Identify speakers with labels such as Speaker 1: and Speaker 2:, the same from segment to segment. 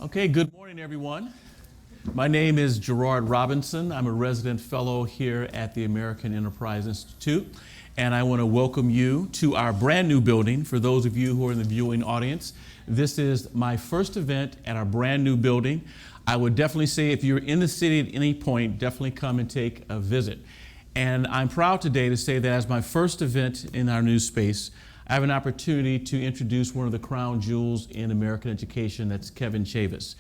Speaker 1: Okay, good morning, everyone. My name is Gerard Robinson. I'm a resident fellow here at the American Enterprise Institute, and I want to welcome you to our brand new building. For those of you who are in the viewing audience, this is my first event at our brand new building. I would definitely say if you're in the city at any point, definitely come and take a visit. And I'm proud today to say that as my first event in our new space, I have an opportunity to introduce one of the crown jewels in American education, that's Kevin Chavous.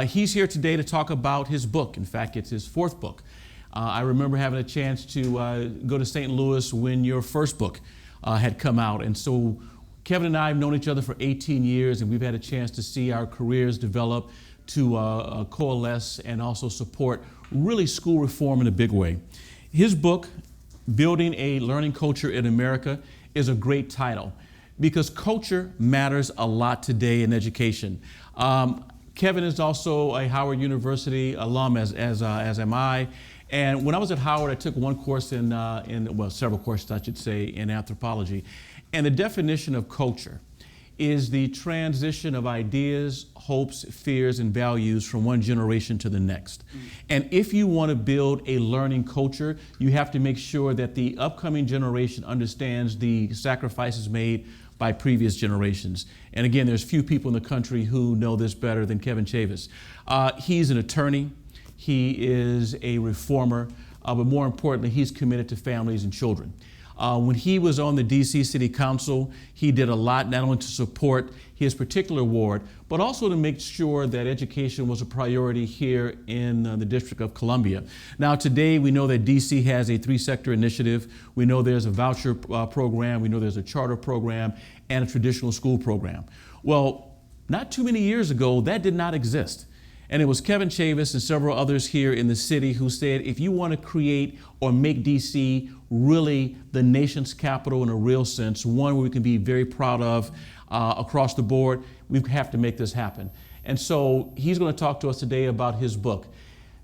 Speaker 1: He's here today to talk about his book. In fact, it's his fourth book. I remember having a chance to go to St. Louis when your first book had come out. And so Kevin and I have known each other for 18 years, and we've had a chance to see our careers develop to coalesce and also support really school reform in a big way. His book, Building a Learning Culture in America, is a great title because culture matters a lot today in education. Kevin is also a Howard University alum, as am I. And when I was at Howard, I took one course well, several courses, I should say, in anthropology. And the definition of culture is the transition of ideas, hopes, fears, and values from one generation to the next. And if you want to build a learning culture, you have to make sure that the upcoming generation understands the sacrifices made by previous generations. And again, there's few people in the country who know this better than Kevin Chavous. He's an attorney, he is a reformer, but more importantly, he's committed to families and children. When he was on the DC City Council, he did a lot not only to support his particular ward, but also to make sure that education was a priority here in the District of Columbia. Now today we know that DC has a three-sector initiative. We know there's a voucher program, we know there's a charter program, and a traditional school program. Well, not too many years ago, that did not exist. And it was Kevin Chavous and several others here in the city who said, if you want to create or make DC really the nation's capital in a real sense, one where we can be very proud of across the board, we have to make this happen. And so he's going to talk to us today about his book.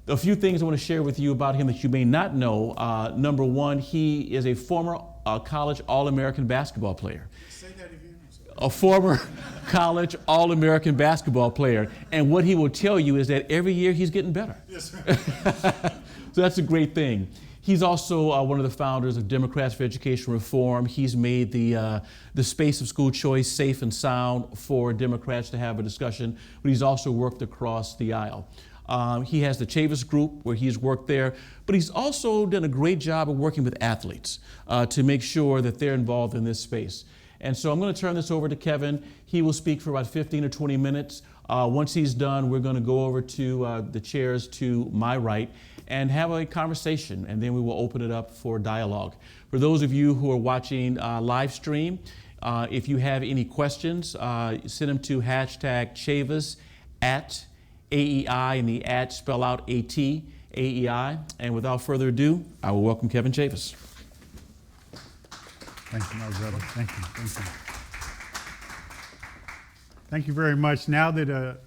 Speaker 1: A few things I want to share with you about him that you may not know. Number one, he is a former college All-American basketball player.
Speaker 2: Say that again.
Speaker 1: A former college All-American basketball player. And what he will tell you is that every year he's getting better.
Speaker 2: Yes, sir.
Speaker 1: So that's a great thing. He's also one of the founders of Democrats for Education Reform. He's made the space of school choice safe and sound for Democrats to have a discussion, but he's also worked across the aisle. He has the Chavous Group where he's worked there, but he's also done a great job of working with athletes to make sure that they're involved in this space. And so I'm going to turn this over to Kevin. He will speak for about 15 or 20 minutes. Once he's done, we're going to go over to the chairs to my right and have a conversation, and then we will open it up for dialogue. For those of you who are watching live stream, if you have any questions, send them to #Chavous at AEI, and the at spell out AT, AEI. And without further ado, I will welcome Kevin Chavous.
Speaker 2: Thank you, my brother. Thank you. Thank you. Thank you very much. Now that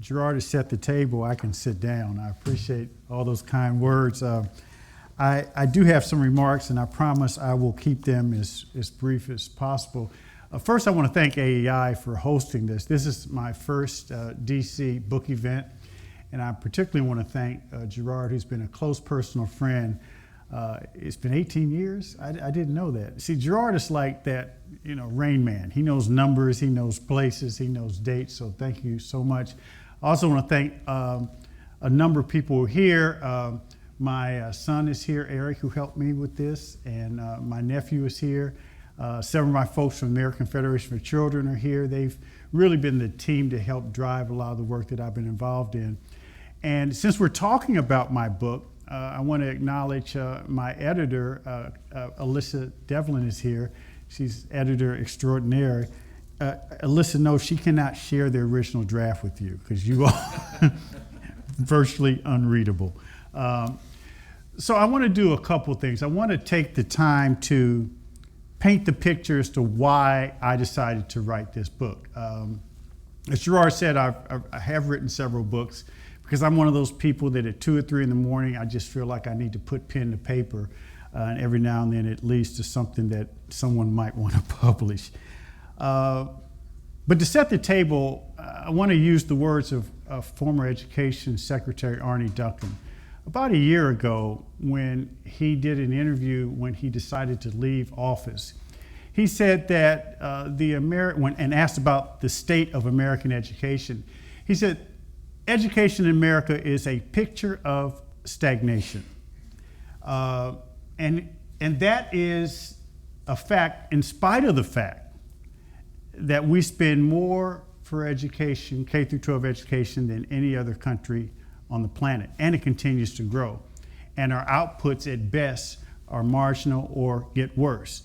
Speaker 2: Gerard has set the table, I can sit down. I appreciate all those kind words. I do have some remarks, and I promise I will keep them as brief as possible. First, I want to thank AEI for hosting this. This is my first DC book event, and I particularly want to thank Gerard, who's been a close personal friend. It's been 18 years. I didn't know that. See, Gerard is like that, Rain Man. He knows numbers, he knows places, he knows dates. So thank you so much. I also want to thank a number of people here. My son is here, Eric, who helped me with this, and my nephew is here. Several of my folks from the American Federation for Children are here. They've really been the team to help drive a lot of the work that I've been involved in. And since we're talking about my book, I want to acknowledge my editor, Alyssa Devlin is here. She's editor extraordinaire. Alyssa knows she cannot share the original draft with you because you are virtually unreadable. So I want to do a couple things. I want to take the time to paint the picture as to why I decided to write this book. As Gerard said, I have written several books, because I'm one of those people that at 2 or 3 in the morning, I just feel like I need to put pen to paper, and every now and then it leads to something that someone might want to publish. But to set the table, I want to use the words of former Education Secretary Arne Duncan about a year ago when he did an interview when he decided to leave office. He said that and asked about the state of American education, he said, education in America is a picture of stagnation. And that is a fact in spite of the fact that we spend more for education, K through 12 education, than any other country on the planet, and it continues to grow. And our outputs at best are marginal or get worse.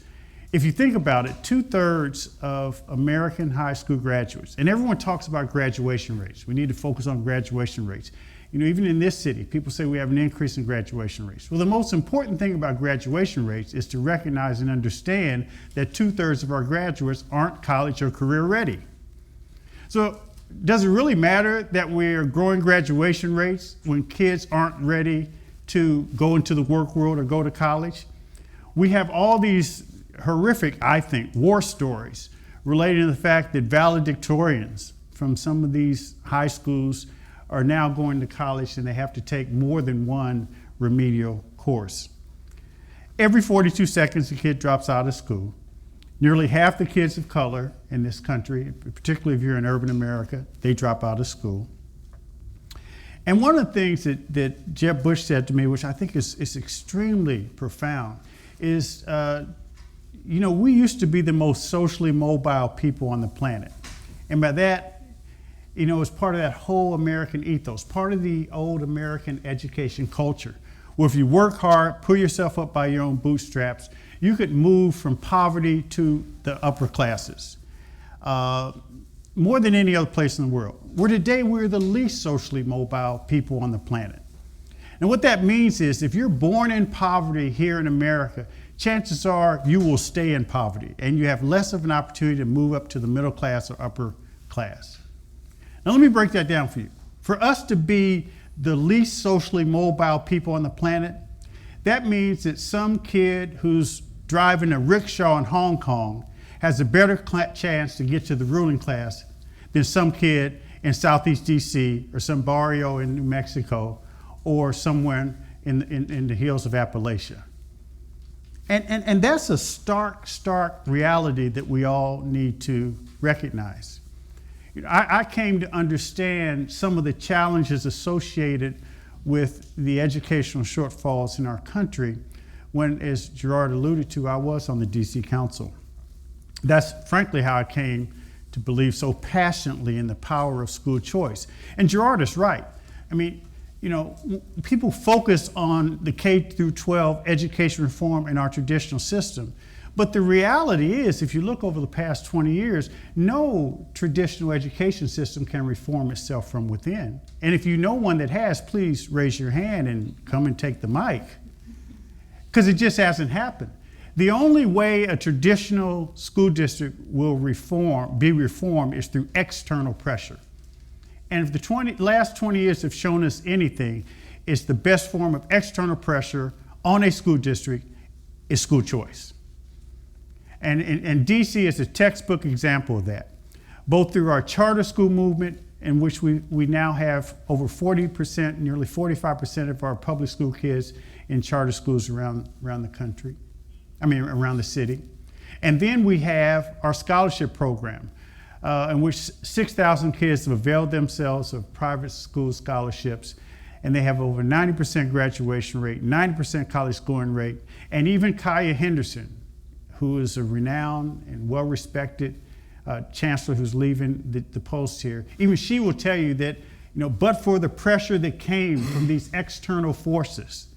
Speaker 2: If you think about it, 2/3 of American high school graduates, and everyone talks about graduation rates. We need to focus on graduation rates. You know, even in this city, people say we have an increase in graduation rates. Well, the most important thing about graduation rates is to recognize and understand that 2/3 of our graduates aren't college or career ready. So does it really matter that we're growing graduation rates when kids aren't ready to go into the work world or go to college? We have all these horrific, I think, war stories relating to the fact that valedictorians from some of these high schools are now going to college and they have to take more than one remedial course. Every 42 seconds, a kid drops out of school. Nearly half the kids of color in this country, particularly if you're in urban America, they drop out of school. And one of the things that Jeb Bush said to me, which I think is extremely profound, is, we used to be the most socially mobile people on the planet. And by that, it's part of that whole American ethos, part of the old American education culture, where if you work hard, pull yourself up by your own bootstraps, you could move from poverty to the upper classes, more than any other place in the world. Where today we're the least socially mobile people on the planet. And what that means is if you're born in poverty here in America, chances are you will stay in poverty and you have less of an opportunity to move up to the middle class or upper class. Now let me break that down for you. For us to be the least socially mobile people on the planet, that means that some kid who's driving a rickshaw in Hong Kong has a better chance to get to the ruling class than some kid in Southeast DC or some barrio in New Mexico or somewhere in the hills of Appalachia. And that's a stark reality that we all need to recognize. I came to understand some of the challenges associated with the educational shortfalls in our country when, as Gerard alluded to, I was on the DC Council. That's frankly how I came to believe so passionately in the power of school choice. And Gerard is right. I mean, people focus on the K through 12 education reform in our traditional system. But the reality is, if you look over the past 20 years, no traditional education system can reform itself from within. And if you know one that has, please raise your hand and come and take the mic. Because it just hasn't happened. The only way a traditional school district will be reformed is through external pressure. And if the last 20 years have shown us anything, it's the best form of external pressure on a school district is school choice. And DC is a textbook example of that, both through our charter school movement, in which we now have over 40%, nearly 45% of our public school kids in charter schools around the country, around the city. And then we have our scholarship program, in which 6,000 kids have availed themselves of private school scholarships, and they have over 90% graduation rate, 90% college scoring rate, and even Kaya Henderson, who is a renowned and well-respected chancellor who's leaving the post here, even she will tell you that, but for the pressure that came from these external forces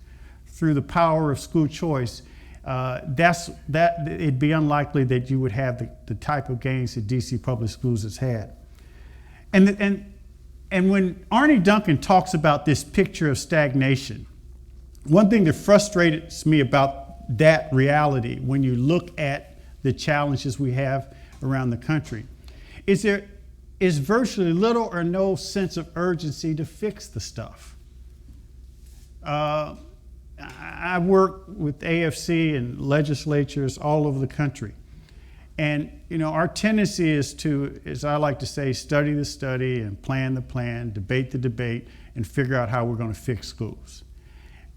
Speaker 2: through the power of school choice, it'd be unlikely that you would have the type of gains that DC Public Schools has had. And when Arne Duncan talks about this picture of stagnation, one thing that frustrates me about that reality when you look at the challenges we have around the country is there is virtually little or no sense of urgency to fix the stuff. I work with AFC and legislatures all over the country. And our tendency is to, as I like to say, study the study and plan the plan, debate the debate, and figure out how we're going to fix schools.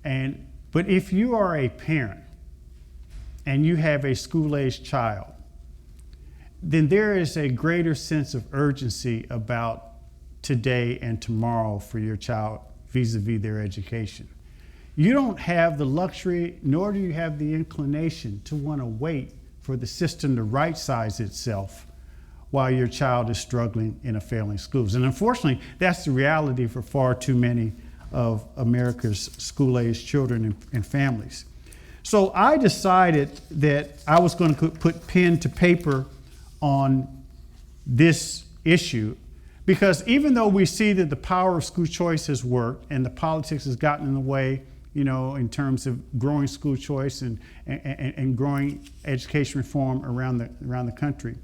Speaker 2: But if you are a parent and you have a school-aged child, then there is a greater sense of urgency about today and tomorrow for your child vis-a-vis their education. You don't have the luxury, nor do you have the inclination to want to wait for the system to right-size itself while your child is struggling in a failing schools. And unfortunately, that's the reality for far too many of America's school-aged children and families. So I decided that I was going to put pen to paper on this issue, because even though we see that the power of school choice has worked and the politics has gotten in the way, in terms of growing school choice and growing education reform around the country,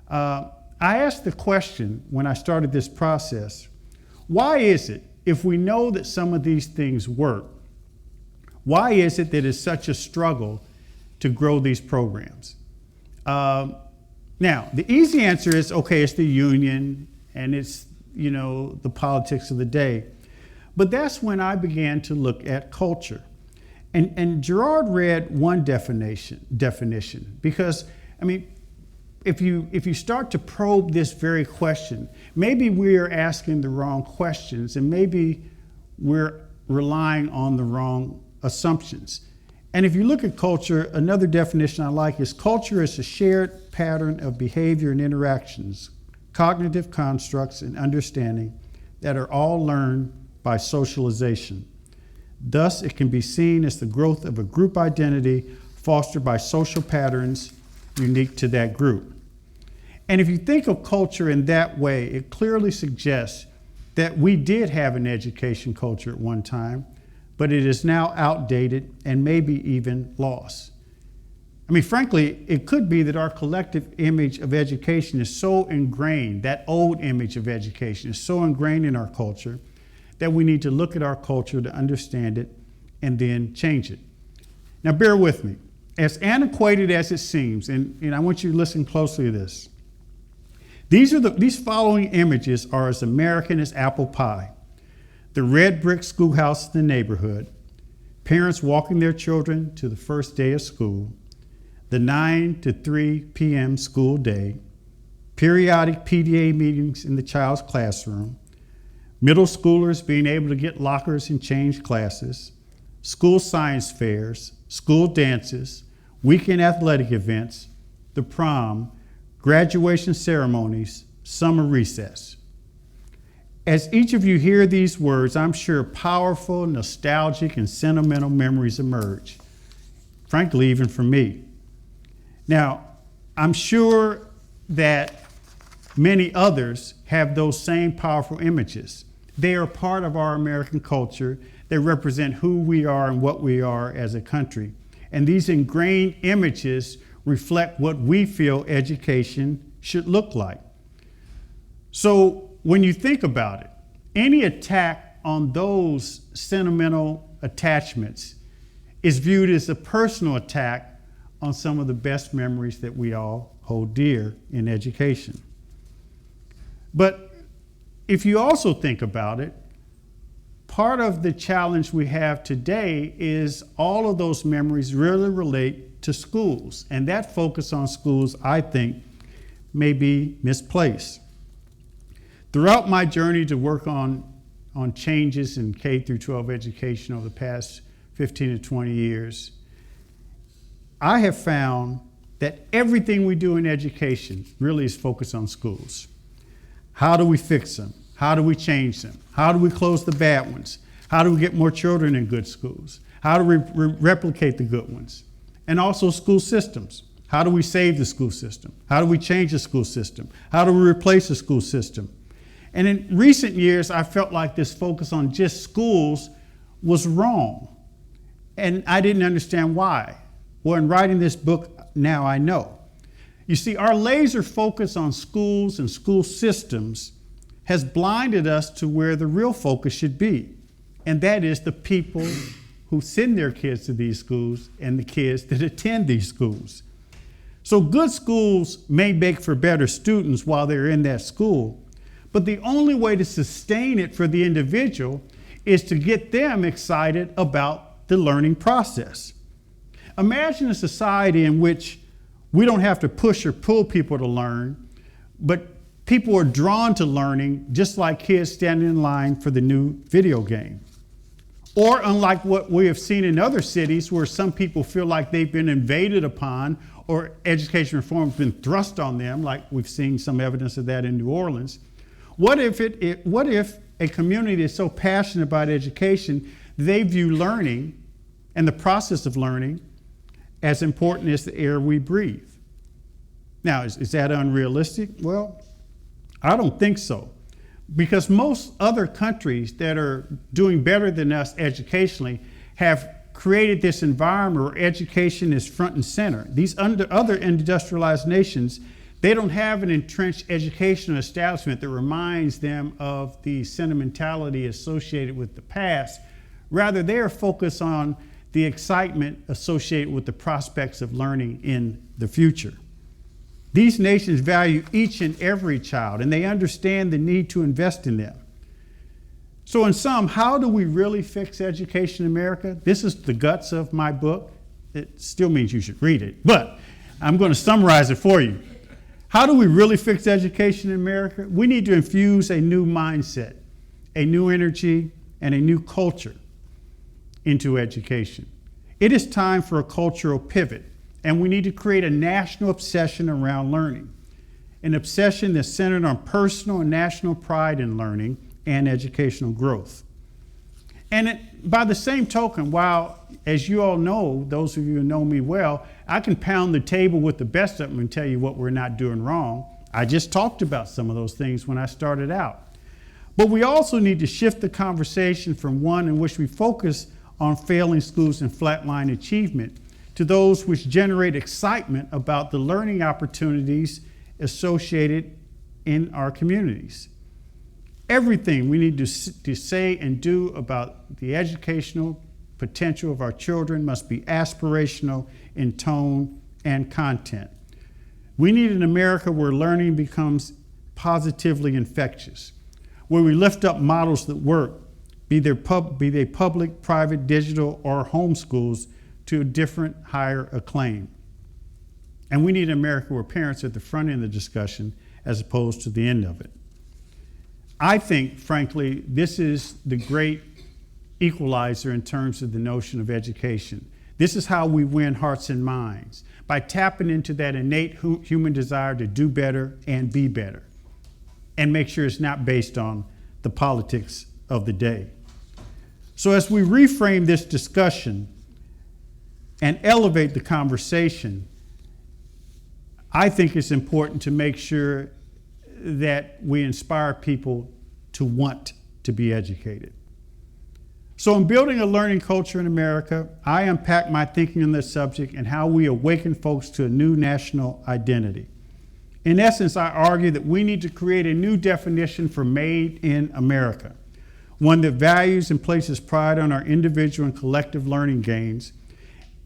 Speaker 2: I asked the question when I started this process: why is it, if we know that some of these things work, why is it that it's such a struggle to grow these programs? Now, the easy answer is, okay, it's the union and it's, the politics of the day. But that's when I began to look at culture. And Gerard read one definition, because, if you start to probe this very question, maybe we're asking the wrong questions and maybe we're relying on the wrong assumptions. And if you look at culture, another definition I like is culture is a shared pattern of behavior and interactions, cognitive constructs and understanding that are all learned by socialization. Thus, it can be seen as the growth of a group identity fostered by social patterns unique to that group. And if you think of culture in that way, it clearly suggests that we did have an education culture at one time, but it is now outdated and maybe even lost. Frankly, it could be that our collective image of education is so ingrained, that old image of education is so ingrained in our culture, that we need to look at our culture to understand it and then change it. Now, bear with me. As antiquated as it seems, and I want you to listen closely to this, these following images are as American as apple pie. The red brick schoolhouse in the neighborhood, parents walking their children to the first day of school, the 9 to 3 p.m. school day, periodic PTA meetings in the child's classroom, middle schoolers being able to get lockers and change classes, school science fairs, school dances, weekend athletic events, the prom, graduation ceremonies, summer recess. As each of you hear these words, I'm sure powerful, nostalgic, and sentimental memories emerge. Frankly, even for me. Now, I'm sure that many others have those same powerful images. They are part of our American culture. They represent who we are and what we are as a country. And these ingrained images reflect what we feel education should look like. So when you think about it, any attack on those sentimental attachments is viewed as a personal attack on some of the best memories that we all hold dear in education. But if you also think about it, part of the challenge we have today is all of those memories really relate to schools. And that focus on schools, I think, may be misplaced. Throughout my journey to work on changes in K through 12 education over the past 15 to 20 years, I have found that everything we do in education really is focused on schools. How do we fix them? How do we change them? How do we close the bad ones? How do we get more children in good schools? How do we replicate the good ones? And also school systems. How do we save the school system? How do we change the school system? How do we replace the school system? And in recent years, I felt like this focus on just schools was wrong. And I didn't understand why. Well, in writing this book, now I know. You see, our laser focus on schools and school systems has blinded us to where the real focus should be. And that is the people who send their kids to these schools and the kids that attend these schools. So good schools may make for better students while they're in that school, but the only way to sustain it for the individual is to get them excited about the learning process. Imagine a society in which we don't have to push or pull people to learn, but people are drawn to learning just like kids standing in line for the new video game. Or unlike what we have seen in other cities where some people feel like they've been invaded upon or education reform has been thrust on them, like we've seen some evidence of that in New Orleans. What if a community is so passionate about education, they view learning and the process of learning as important as the air we breathe? Now, is that unrealistic? Well, I don't think so. Because most other countries that are doing better than us educationally have created this environment where education is front and center. These other industrialized nations, they don't have an entrenched educational establishment that reminds them of the sentimentality associated with the past. Rather, they are focused on the excitement associated with the prospects of learning in the future. These nations value each and every child, and they understand the need to invest in them. So in sum, how do we really fix education in America? This is the guts of my book. It still means you should read it, but I'm going to summarize it for you. How do we really fix education in America? We need to infuse a new mindset, a new energy, and a new culture into education. It is time for a cultural pivot. And we need to create a national obsession around learning, an obsession that's centered on personal and national pride in learning and educational growth. And by the same token, while, as you all know, those of you who know me well, I can pound the table with the best of them and tell you what we're not doing wrong. I just talked about some of those things when I started out. But we also need to shift the conversation from one in which we focus on failing schools and flatline achievement to those which generate excitement about the learning opportunities associated in our communities. Everything we need to say and do about the educational potential of our children must be aspirational in tone and content. We need an America where learning becomes positively infectious, where we lift up models that work, be they public, private, digital, or homeschools, to a different, higher acclaim. And we need an America where parents are at the front end of the discussion as opposed to the end of it. I think, frankly, this is the great equalizer in terms of the notion of education. This is how we win hearts and minds, by tapping into that innate human desire to do better and be better, and make sure it's not based on the politics of the day. So as we reframe this discussion and elevate the conversation, I think it's important to make sure that we inspire people to want to be educated. So in building a learning culture in America, I unpack my thinking on this subject and how we awaken folks to a new national identity. In essence, I argue that we need to create a new definition for made in America, one that values and places pride on our individual and collective learning gains.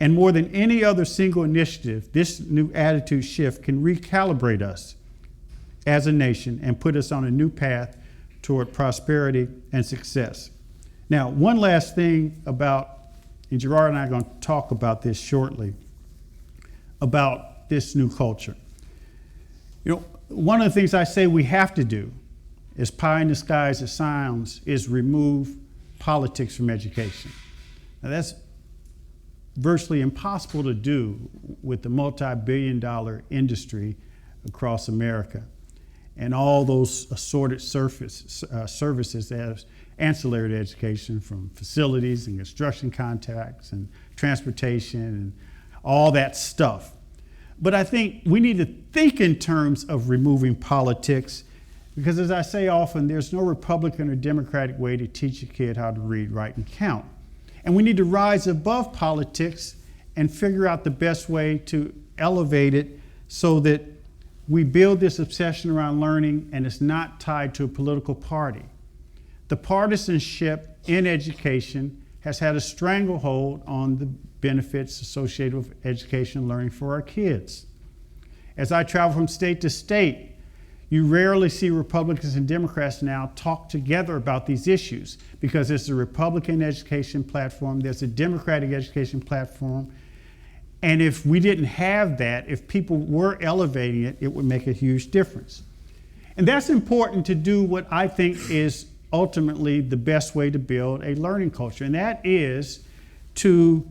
Speaker 2: And more than any other single initiative, this new attitude shift can recalibrate us as a nation and put us on a new path toward prosperity and success. Now, one last thing about, and Gerard and I are going to talk about this shortly, about this new culture. You know, one of the things I say we have to do, as pie in the sky as it sounds, is remove politics from education. Now, that's virtually impossible to do with the multi-billion-dollar industry across America and all those assorted services as ancillary to education, from facilities and construction contacts and transportation and all that stuff. But I think we need to think in terms of removing politics, because as I say often, there's no Republican or Democratic way to teach a kid how to read, write, and count. And we need to rise above politics and figure out the best way to elevate it so that we build this obsession around learning and it's not tied to a political party. The partisanship in education has had a stranglehold on the benefits associated with education and learning for our kids. As I travel from state to state, you rarely see Republicans and Democrats now talk together about these issues because there's a Republican education platform, there's a Democratic education platform, and if we didn't have that, if people were elevating it, it would make a huge difference. And that's important to do what I think is ultimately the best way to build a learning culture, and that is to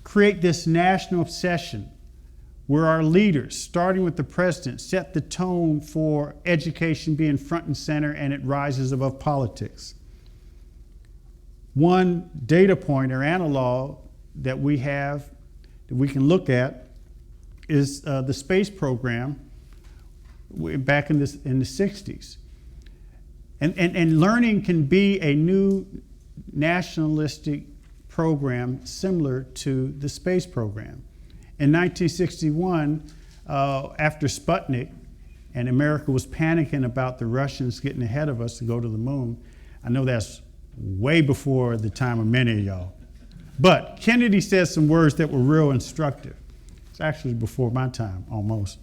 Speaker 2: create this national obsession where our leaders, starting with the president, set the tone for education being front and center, and it rises above politics. One data point or analog that we have that we can look at is the space program back in the 60s. And learning can be a new nationalistic program similar to the space program. In 1961, after Sputnik, and America was panicking about the Russians getting ahead of us to go to the moon. I know that's way before the time of many of y'all. But Kennedy said some words that were real instructive. It's actually before my time, almost.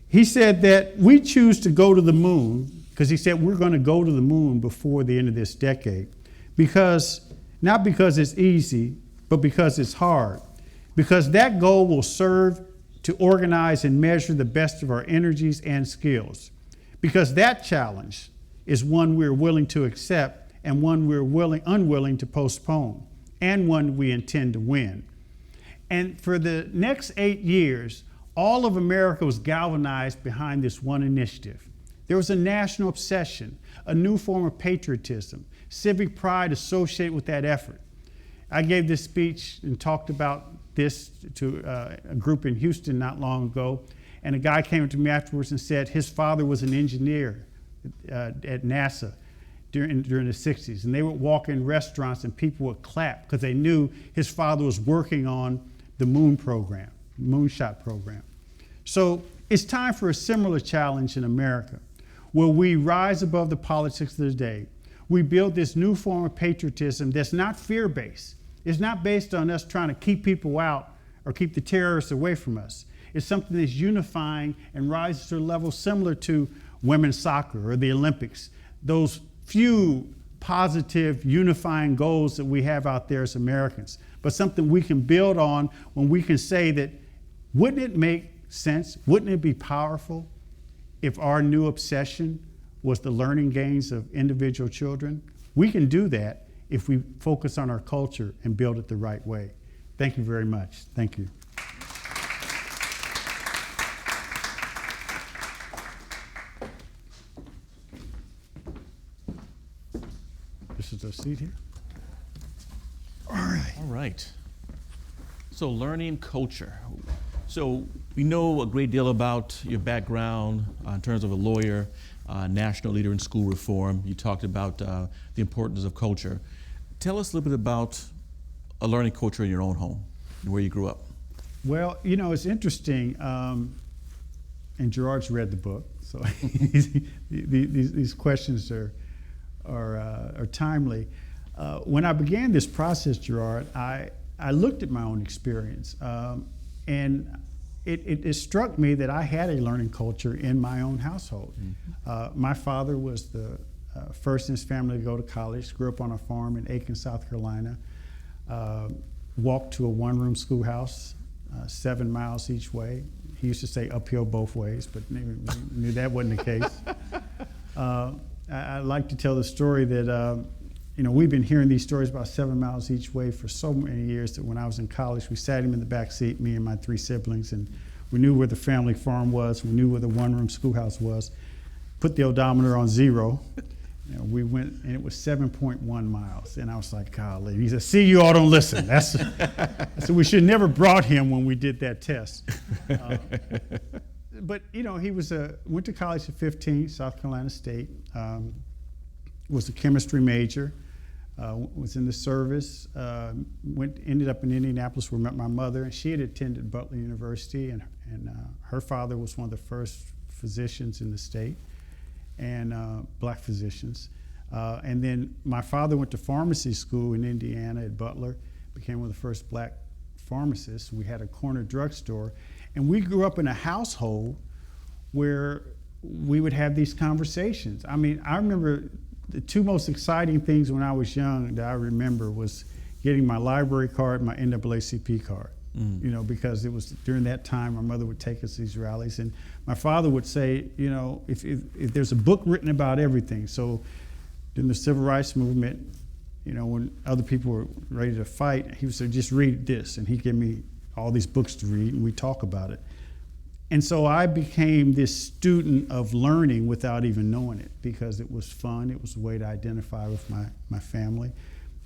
Speaker 2: He said that we choose to go to the moon, because he said we're going to go to the moon before the end of this decade, not because it's easy, but because it's hard. Because that goal will serve to organize and measure the best of our energies and skills. Because that challenge is one we're willing to accept and one we're unwilling to postpone, and one we intend to win. And for the next 8 years, all of America was galvanized behind this one initiative. There was a national obsession, a new form of patriotism, civic pride associated with that effort. I gave this speech and talked about this to a group in Houston not long ago, and a guy came to me afterwards and said his father was an engineer at NASA during the 60s, and they would walk in restaurants and people would clap because they knew his father was working on the moon program, moonshot program. So it's time for a similar challenge in America, where we rise above the politics of the day. We build this new form of patriotism that's not fear-based. It's not based on us trying to keep people out or keep the terrorists away from us. It's something that's unifying and rises to a level similar to women's soccer or the Olympics. Those few positive unifying goals that we have out there as Americans, but something we can build on when we can say that, wouldn't it make sense, wouldn't it be powerful if our new obsession was the learning gains of individual children? We can do that if we focus on our culture and build it the right way. Thank you very much. Thank you. This is a seat here. All right.
Speaker 1: All right. So learning culture. So we know a great deal about your background in terms of a lawyer, national leader in school reform. You talked about the importance of culture. Tell us a little bit about a learning culture in your own home and where you grew up.
Speaker 2: Well, you know, it's interesting, and Gerard's read the book, so these questions are timely. When I began this process, Gerard, I looked at my own experience, and it struck me that I had a learning culture in my own household. Mm-hmm. My father was the first in his family to go to college, grew up on a farm in Aiken, South Carolina, walked to a one-room schoolhouse, 7 miles each way. He used to say uphill both ways, but knew that wasn't the case. I like to tell the story that we've been hearing these stories about 7 miles each way for so many years that when I was in college, we sat him in the back seat, me and my 3 siblings, and we knew where the family farm was, we knew where the one-room schoolhouse was, put the odometer on 0. We went, and it was 7.1 miles, and I was like, golly. And he said, see, you all don't listen. I said, we should have never brought him when we did that test. But, he went to college at 15, South Carolina State, was a chemistry major, was in the service, ended up in Indianapolis where I met my mother, and she had attended Butler University, and her father was one of the first physicians in the state, and black physicians. And then my father went to pharmacy school in Indiana at Butler, became one of the first black pharmacists. We had a corner drugstore, And we grew up in a household where we would have these conversations. I mean, I remember the two most exciting things when I was young that I remember was getting my library card, my NAACP card. You know, because it was during that time my mother would take us to these rallies, and my father would say, you know, if there's a book written about everything. So during the Civil Rights Movement, you know, when other people were ready to fight, he would say, just read this, and he'd give me all these books to read, and we'd talk about it. And so I became this student of learning without even knowing it, because it was fun. It was a way to identify with my family.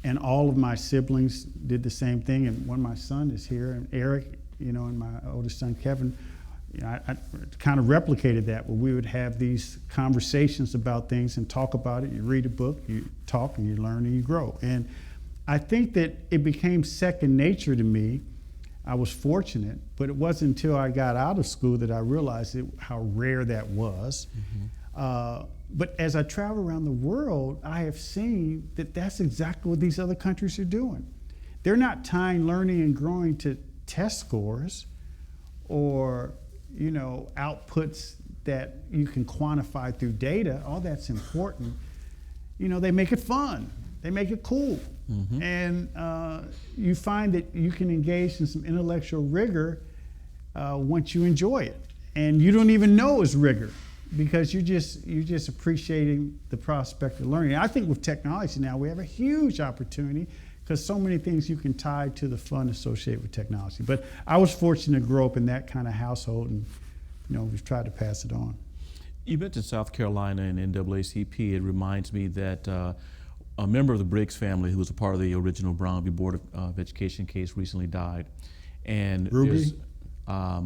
Speaker 2: And all of my siblings did the same thing. And when my son is here, and Eric, you know, and my oldest son, Kevin, you know, I kind of replicated that, where we would have these conversations about things and talk about it. You read a book, you talk, and you learn, and you grow. And I think that it became second nature to me. I was fortunate, but it wasn't until I got out of school that I realized how rare that was. But as I travel around the world, I have seen that that's exactly what these other countries are doing. They're not tying learning and growing to test scores or, you know, outputs that you can quantify through data. All that's important. You know, they make it fun. They make it cool. And you find that you can engage in some intellectual rigor once you enjoy it. And you don't even know it's rigor, because you're just appreciating the prospect of learning. And I think with technology now, we have a huge opportunity, because so many things you can tie to the fun associated with technology. But I was fortunate to grow up in that kind of household, and you know, we've tried to pass it on.
Speaker 1: You mentioned South Carolina and NAACP. It reminds me that a member of the Briggs family, who was a part of the original Brown v. Board of Education case, recently died. And
Speaker 2: Ruby? I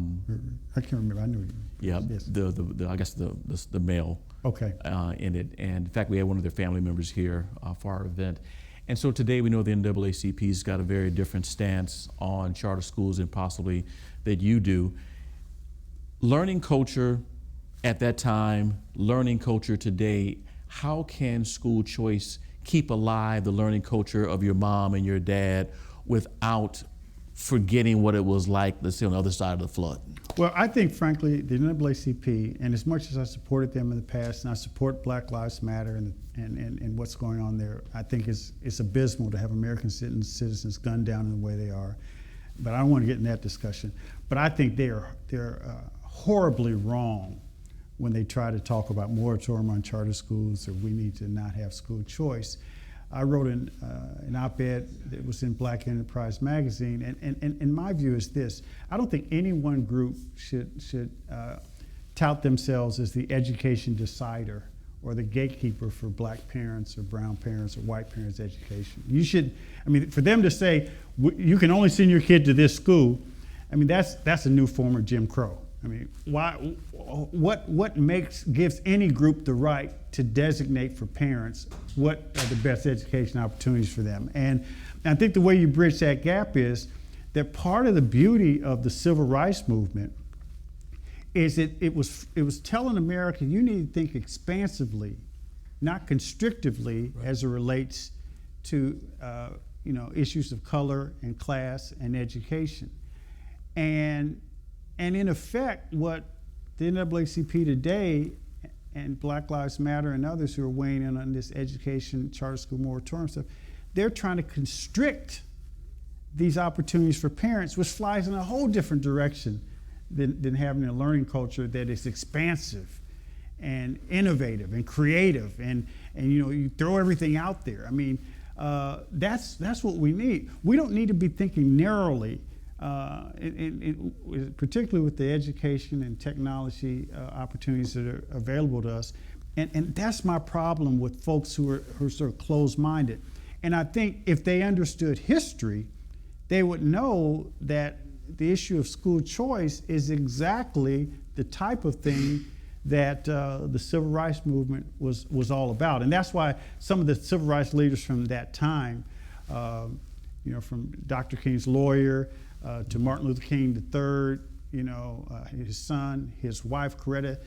Speaker 2: can't remember. I knew you.
Speaker 1: Yeah,
Speaker 2: yes.
Speaker 1: I guess the male.
Speaker 2: Okay.
Speaker 1: In it, and in fact, we had one of their family members here for our event. And so today we know the NAACP's got a very different stance on charter schools and possibly that you do. Learning culture at that time, learning culture today, how can school choice keep alive the learning culture of your mom and your dad without forgetting what it was like, let's say, on the other side of the flood?
Speaker 2: Well, I think, frankly, the NAACP, and as much as I supported them in the past, and I support Black Lives Matter and what's going on there, I think it's abysmal to have American citizens gunned down in the way they are. But I don't want to get in that discussion. But I think they're horribly wrong when they try to talk about moratorium on charter schools, or we need to not have school choice. I wrote an op-ed that was in Black Enterprise magazine, and my view is this: I don't think any one group should tout themselves as the education decider or the gatekeeper for Black parents or brown parents or white parents' education. You should, I mean, for them to say you can only send your kid to this school, I mean, that's a new form of Jim Crow. I mean, what gives any group the right to designate for parents what are the best education opportunities for them? And I think the way you bridge that gap is that part of the beauty of the civil rights movement is it was telling America you need to think expansively, not constrictively, right, as it relates to issues of color and class and education. And in effect, what the NAACP today and Black Lives Matter and others who are weighing in on this education charter school moratorium stuff, they're trying to constrict these opportunities for parents, which flies in a whole different direction than having a learning culture that is expansive and innovative and creative, and you throw everything out there. I mean, that's what we need. We don't need to be thinking narrowly, particularly with the education and technology opportunities that are available to us. And that's my problem with folks who are sort of closed-minded. And I think if they understood history, they would know that the issue of school choice is exactly the type of thing that the civil rights movement was all about. And that's why some of the civil rights leaders from that time, from Dr. King's lawyer to Martin Luther King III, his son, his wife, Coretta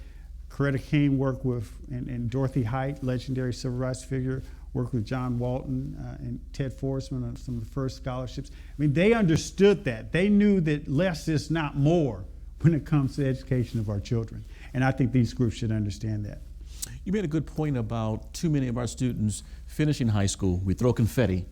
Speaker 2: King worked with, and Dorothy Height, legendary civil rights figure, worked with John Walton and Ted Forsman on some of the first scholarships. I mean, they understood that. They knew that less is not more when it comes to the education of our children. And I think these groups should understand that.
Speaker 1: You made a good point about too many of our students finishing high school, we throw confetti,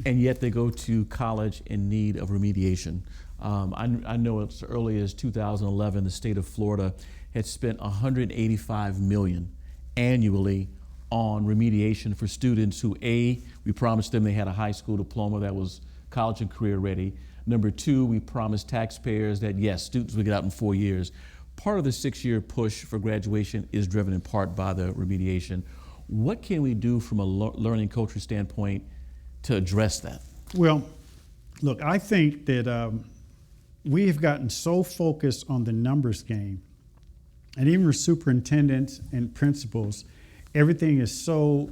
Speaker 1: and yet they go to college in need of remediation. I know as early as 2011, the state of Florida had spent $185 million annually on remediation for students who, A, we promised them they had a high school diploma that was college and career ready. Number two, we promised taxpayers that, yes, students would get out in 4 years. Part of the 6-year push for graduation is driven in part by the remediation. What can we do from a learning culture standpoint to address that?
Speaker 2: Well, look, I think that we have gotten so focused on the numbers game, and even for superintendents and principals, everything is so,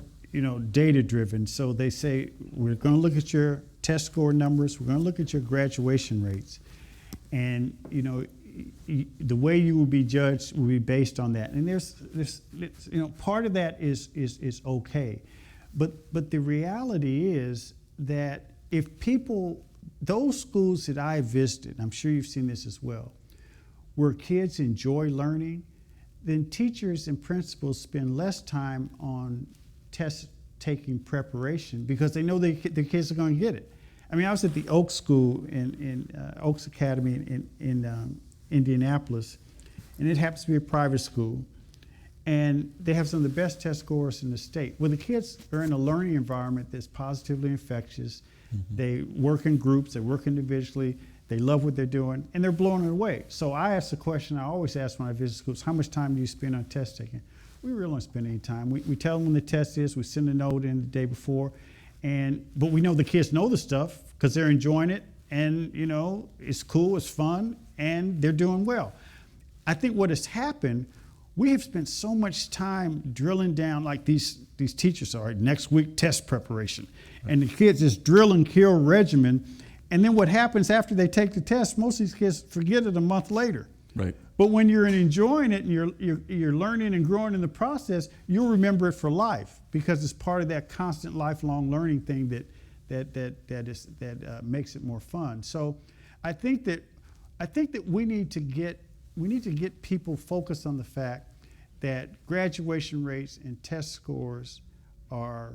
Speaker 2: data driven. So they say, we're going to look at your test score numbers, we're going to look at your graduation rates, and the way you will be judged will be based on that. And there's part of that is okay, but the reality is that if people, those schools that I visited, I'm sure you've seen this as well, where kids enjoy learning, then teachers and principals spend less time on test-taking preparation because they know the kids are going to get it. I mean, I was at the Oaks School in Oaks Academy in Indianapolis, and it happens to be a private school, and they have some of the best test scores in the state. Well, the kids are in a learning environment that's positively infectious. Mm-hmm. They work in groups, they work individually, they love what they're doing, and they're blowing it away. So I ask the question I always ask when I visit schools, how much time do you spend on test taking? We really don't spend any time. We tell them when the test is, we send a note in the day before, but we know the kids know the stuff because they're enjoying it, and it's cool, it's fun, and they're doing well. I think what has happened, we have spent so much time drilling down, like these teachers are, next week test preparation, and the kids just drill and kill regimen. And then what happens after they take the test, most of these kids forget it a month later.
Speaker 1: Right.
Speaker 2: But when you're enjoying it and you're learning and growing in the process, you'll remember it for life because it's part of that constant lifelong learning thing that makes it more fun. So I think that we need to get people focused on the fact that graduation rates and test scores are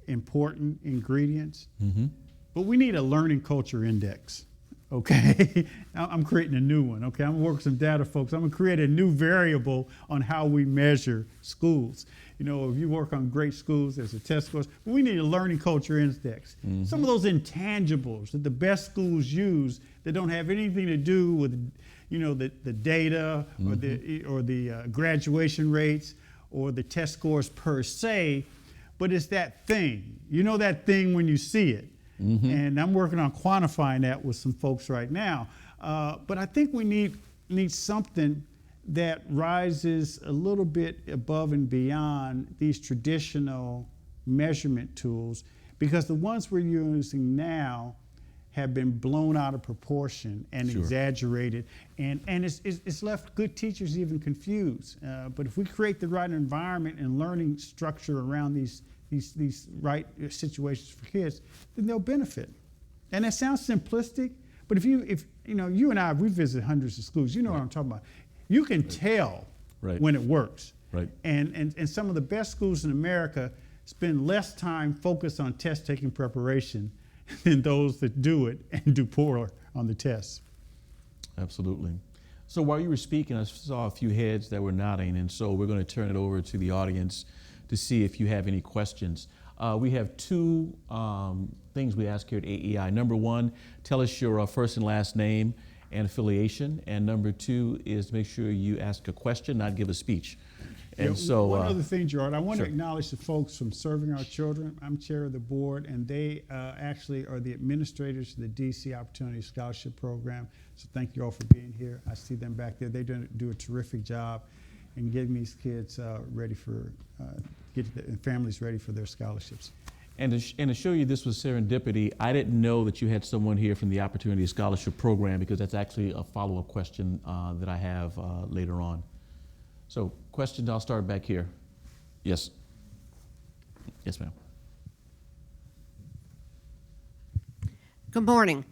Speaker 2: important ingredients. Mm-hmm. But we need a learning culture index, okay? I'm creating a new one, okay? I'm gonna work with some data folks. I'm gonna create a new variable on how we measure schools. If you work on great schools, there's a test scores, but we need a learning culture index. Mm-hmm. Some of those intangibles that the best schools use that don't have anything to do with, the data, mm-hmm. or the graduation rates or the test scores per se, but it's that thing. That thing when you see it. Mm-hmm. And I'm working on quantifying that with some folks right now. But I think we need something that rises a little bit above and beyond these traditional measurement tools, because the ones we're using now have been blown out of proportion and sure. exaggerated, and it's left good teachers even confused. But if we create the right environment and learning structure around these right situations for kids, then they'll benefit. And that sounds simplistic, but if you and I, we visit hundreds of schools, you know right. what I'm talking about. You can tell right. when it works. Right. And some of the best schools in America spend less time focused on test-taking preparation than those that do it and do poor on the tests. Absolutely. So while you were speaking, I saw a few heads that were nodding, and so we're going to turn it over to the audience to see if you have any questions. We have two things we ask here at AEI. Number one, tell us your first and last name and affiliation. And number two is make sure you ask a question, not give a speech. And so one other thing, Gerard, I want
Speaker 1: sure.
Speaker 2: to acknowledge the folks from Serving Our Children. I'm chair of the board, and they actually are the administrators of the DC Opportunity Scholarship Program. So thank you all for being here. I see them back there. They do a terrific job in getting these kids ready for, getting families ready for their scholarships. And to show you this was serendipity, I didn't know that you had someone here from the Opportunity Scholarship Program, because that's actually a follow-up question that I have later on. So questions, I'll start back here. Yes. Yes, ma'am.
Speaker 3: Good morning.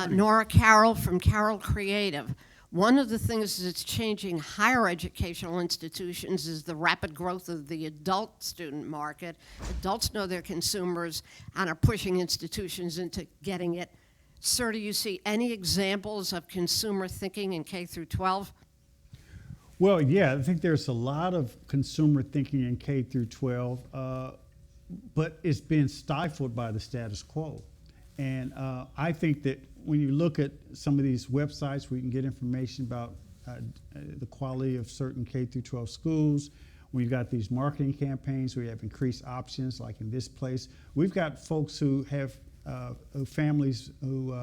Speaker 3: Nora Carroll from Carroll Creative. One of the things that's changing higher educational institutions is the rapid growth of the adult student market. Adults know they're consumers and are pushing institutions into getting it. Sir, do you see any examples of consumer thinking in K through 12?
Speaker 2: Well, yeah, I think there's a lot of consumer thinking in K through 12, but it's been stifled by the status quo. And I think that when you look at some of these websites where you can get information about the quality of certain K through 12 schools, we've got these marketing campaigns where you have increased options, like in this place. We've got folks who have families who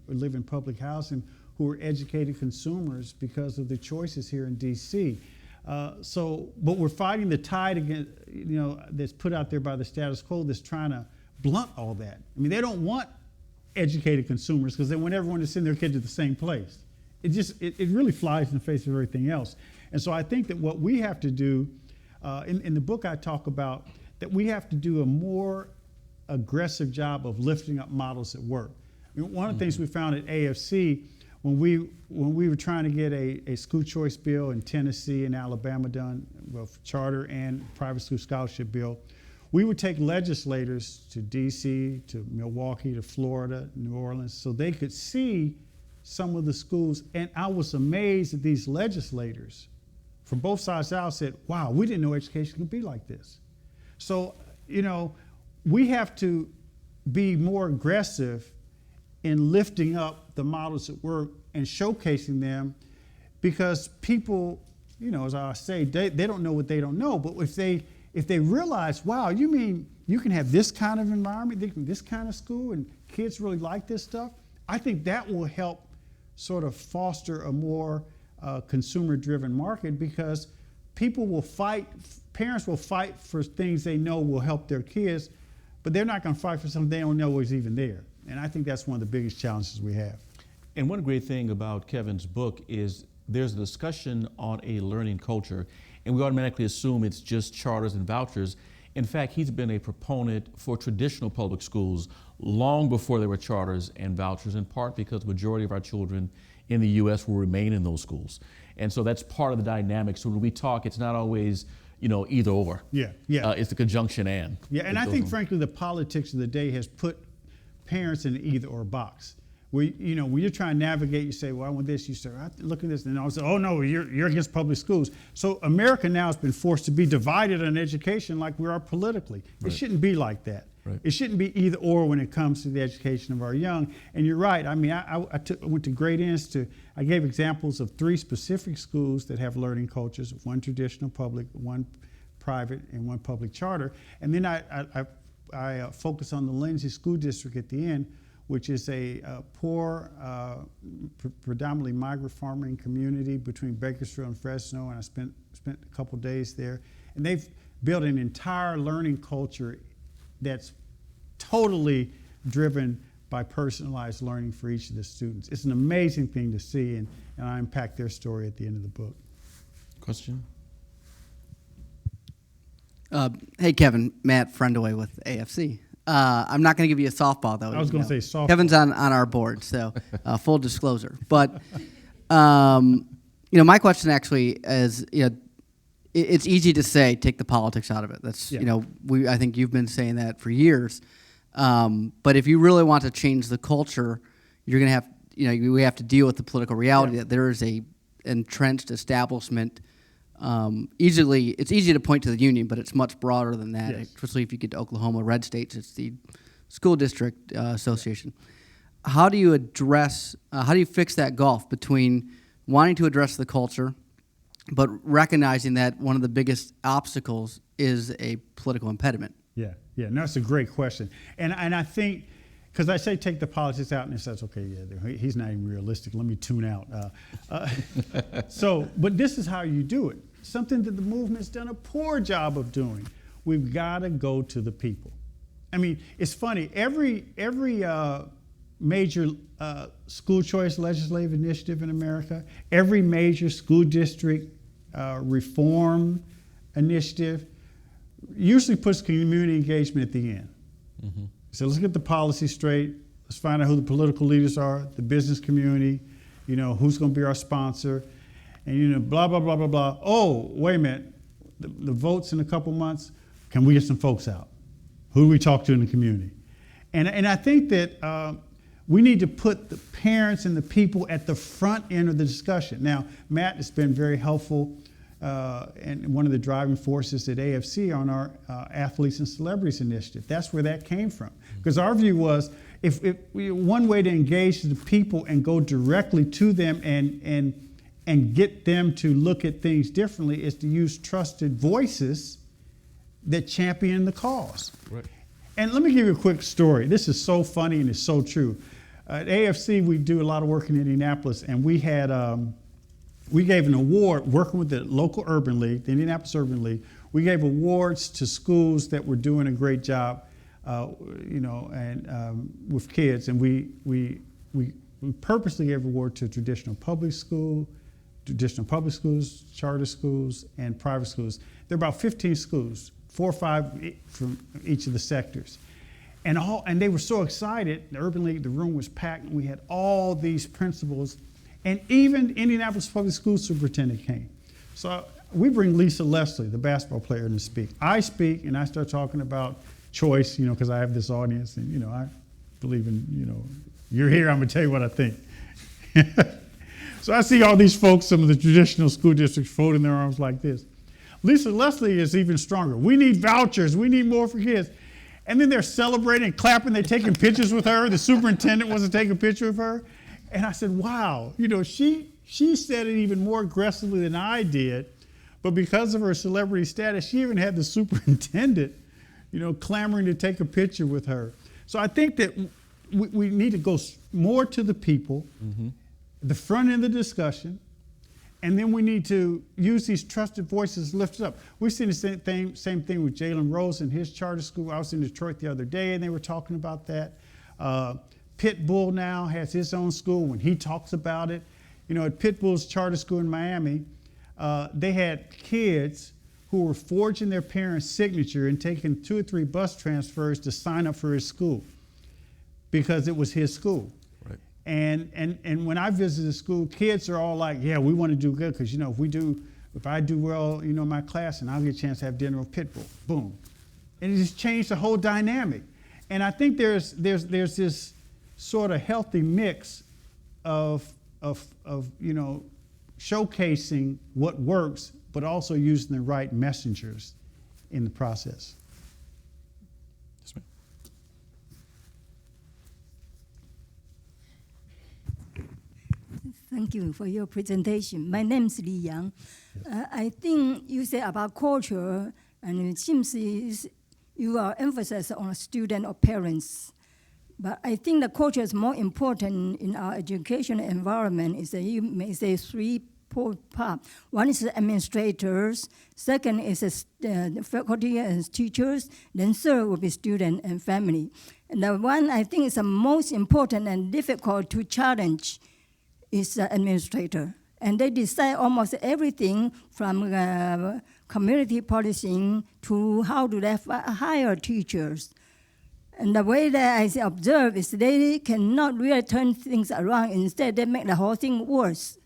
Speaker 2: live in public housing who are educated consumers because of the choices here in D.C. But we're fighting the tide against, that's put out there by the status quo that's trying to blunt all that. I mean, they don't want educated consumers because they want everyone to send their kids to the same place. It really flies in the face of everything else. And so I think that what we have to do, in the book I talk about, that we have to do a more aggressive job of lifting up models that work. I mean, one of the things we found at AFC, when we were trying to get a school choice bill in Tennessee and Alabama done, well, charter and private school scholarship bill, we would take legislators to DC, to Milwaukee, to Florida, New Orleans, so they could see some of the schools. And I was amazed that these legislators from both sides out said, wow, we didn't know education could be like this. So, we have to be more aggressive in lifting up the models that work and showcasing them, because people, as I say, they don't know what they don't know. But if they realize, wow, you mean you can have this kind of environment, this kind of school, and kids really like this stuff, I think that will help sort of foster a more consumer-driven market, because people will fight, parents will fight for things they know will help their kids, but they're not going to fight for something they don't know is even there. And I think that's one of the biggest challenges we have.
Speaker 1: And one great thing about Kevin's book is there's a discussion on a learning culture, and we automatically assume it's just charters and vouchers. In fact, he's been a proponent for traditional public schools long before there were charters and vouchers, in part because the majority of our children in the U.S. will remain in those schools. And so that's part of the dynamic. So when we talk, it's not always, either or.
Speaker 2: Yeah.
Speaker 1: It's the conjunction and.
Speaker 2: Yeah, and I think, frankly, the politics of the day has put parents in an either or box. When you're trying to navigate, you say, well, I want this, you say, look at this, and I'll say, oh no, you're against public schools. So America now has been forced to be divided on education like we are politically. Right. It shouldn't be like that. Right. It shouldn't be either or when it comes to the education of our young. And you're right, I mean, I went to great ends I gave examples of 3 specific schools that have learning cultures, one traditional public, one private, and one public charter. And then I focus on the Lindsay School District at the end, which is a poor, predominantly migrant farming community between Bakersfield and Fresno, and I spent a couple days there. And they've built an entire learning culture that's totally driven by personalized learning for each of the students. It's an amazing thing to see, and I unpack their story at the end of the book.
Speaker 1: Question?
Speaker 4: Hey, Kevin, Matt Friendaway with AFC. I'm not going to give you a softball, though.
Speaker 2: I was going to say softball.
Speaker 4: Kevin's on our board, so full disclosure. But, my question actually is, it's easy to say, take the politics out of it. That's, I think you've been saying that for years. But if you really want to change the culture, you're going to have, we have to deal with the political reality that there is a entrenched establishment. It's easy to point to the union, but it's much broader than that. Yes. Especially if you get to Oklahoma, red states, it's the school district association. How do you fix that gulf between wanting to address the culture, but recognizing that one of the biggest obstacles is a political impediment?
Speaker 2: Yeah, no, that's a great question. And I think, because I say take the politics out, and it says, okay, he's not even realistic, let me tune out. But this is how you do it. Something that the movement's done a poor job of doing. We've got to go to the people. I mean, it's funny, every major school choice legislative initiative in America, every major school district reform initiative usually puts community engagement at the end. Mm-hmm. So let's get the policy straight. Let's find out who the political leaders are, the business community, who's going to be our sponsor, and blah blah blah blah blah. Oh, wait a minute, the vote's in a couple months. Can we get some folks out? Who do we talk to in the community? And I think that we need to put the parents and the people at the front end of the discussion. Now, Matt has been very helpful and one of the driving forces at AFC on our Athletes and Celebrities Initiative. That's where that came from. Because our view was, if one way to engage the people and go directly to them and get them to look at things differently is to use trusted voices that champion the cause.
Speaker 1: Right.
Speaker 2: And let me give you a quick story. This is so funny and it's so true. At AFC, we do a lot of work in Indianapolis, and we had we gave an award working with the local urban league, the Indianapolis Urban League. We gave awards to schools that were doing a great job, with kids, and we purposely gave award to traditional public schools, charter schools, and private schools. There are about 15 schools, 4 or 5 from each of the sectors. And they were so excited. The Urban League, the room was packed, and we had all these principals, and even Indianapolis Public School Superintendent came. So we bring Lisa Leslie, the basketball player, in to speak. I speak, and I start talking about choice, because I have this audience, and I believe in, you're here, I'm gonna tell you what I think. So I see all these folks, some of the traditional school districts, folding their arms like this. Lisa Leslie is even stronger. We need vouchers. We need more for kids. And then they're celebrating, clapping, they're taking pictures with her. The superintendent wants to take a picture of her. And I said, wow, she said it even more aggressively than I did. But because of her celebrity status, she even had the superintendent, clamoring to take a picture with her. So I think that we need to go more to the people, the front end of the discussion, and then we need to use these trusted voices to lift it up. We've seen the same thing with Jalen Rose and his charter school. I was in Detroit the other day, and they were talking about that. Pitbull now has his own school. When he talks about it, at Pitbull's charter school in Miami, they had kids who were forging their parents' signature and taking 2 or 3 bus transfers to sign up for his school because it was his school.
Speaker 1: Right.
Speaker 2: And when I visit the school, kids are all like, yeah, we want to do good because, if I do well, in my class, and I'll get a chance to have dinner with Pitbull. Boom. And it just changed the whole dynamic. And I think there's this sort of healthy mix of showcasing what works, but also using the right messengers in the process.
Speaker 1: Yes, ma'am.
Speaker 5: Thank you for your presentation. My name is Li Yang. I think you said about culture, and it seems you are emphasizing on student or parents. But I think the culture is more important in our education environment. You may say 3 parts. One is the administrators, second is the faculty and teachers, then third will be student and family. And the one I think is the most important and difficult to challenge is the administrator. And they decide almost everything from community policing to how do they hire teachers. And the way that I observe is they cannot really turn things around. Instead, they make the whole thing worse.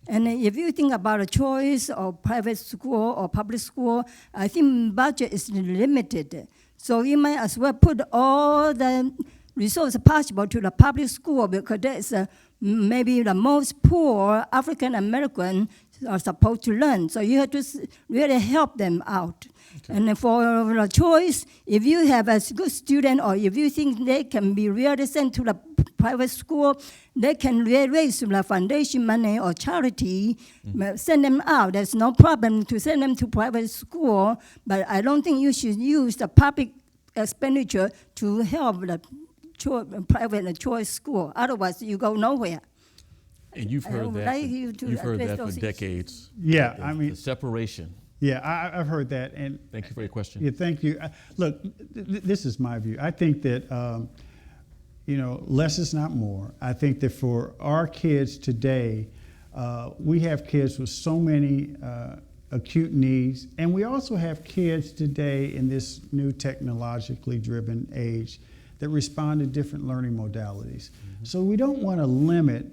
Speaker 5: And if you think about a choice of private school or public school, I think budget is limited. So you might as well put all the resources possible to the public school because that's maybe the most poor African American are supposed to learn. So you have to really help them out. Okay. And for the choice, if you have a good student or if you think they can be really sent to the private school, they can raise the foundation money or charity, send them out. There's no problem to send them to private school, but I don't think you should use the public expenditure to help the private choice school. Otherwise, you go nowhere.
Speaker 1: And you've heard that. You've heard that for decades.
Speaker 2: Yeah,
Speaker 1: the separation.
Speaker 2: Yeah, I've heard that. And
Speaker 1: thank you for your question.
Speaker 2: Yeah, thank you. Look, this is my view. I think that less is not more. I think that for our kids today, we have kids with so many acute needs, and we also have kids today in this new technologically driven age that respond to different learning modalities. Mm-hmm. So we don't want to limit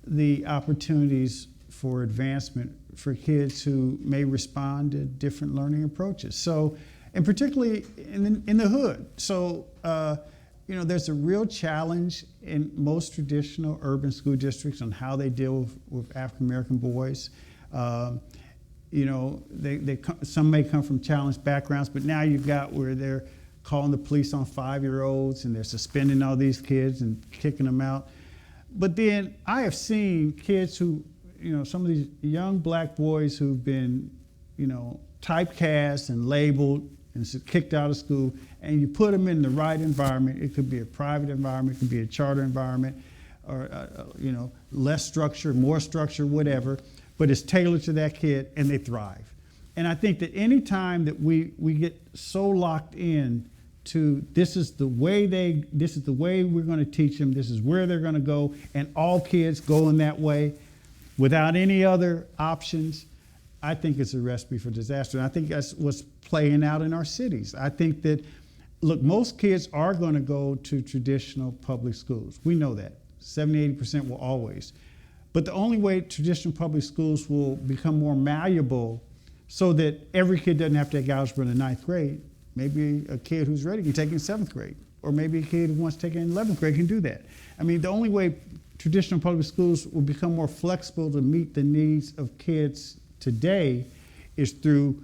Speaker 2: the opportunities for advancement for kids who may respond to different learning approaches. So, and particularly in the hood. So, there's a real challenge in most traditional urban school districts on how they deal with African American boys. Some may come from challenged backgrounds, but now you've got where they're calling the police on 5-year-olds and they're suspending all these kids and kicking them out. But then I have seen kids who, some of these young black boys who've been, typecast and labeled and kicked out of school, and you put them in the right environment. It could be a private environment, it could be a charter environment, or less structure, more structure, whatever, but it's tailored to that kid, and they thrive. And I think that any time that we get so locked in to this is the way we're going to teach them, this is where they're going to go, and all kids go in that way without any other options, I think it's a recipe for disaster. And I think that's what's playing out in our cities. I think that, look, most kids are going to go to traditional public schools. We know that. 70-80% will always. But the only way traditional public schools will become more malleable so that every kid doesn't have to take algebra in the 9th grade, maybe a kid who's ready can take it in 7th grade. Or maybe a kid who wants to take it in 11th grade can do that. I mean, the only way traditional public schools will become more flexible to meet the needs of kids today is through,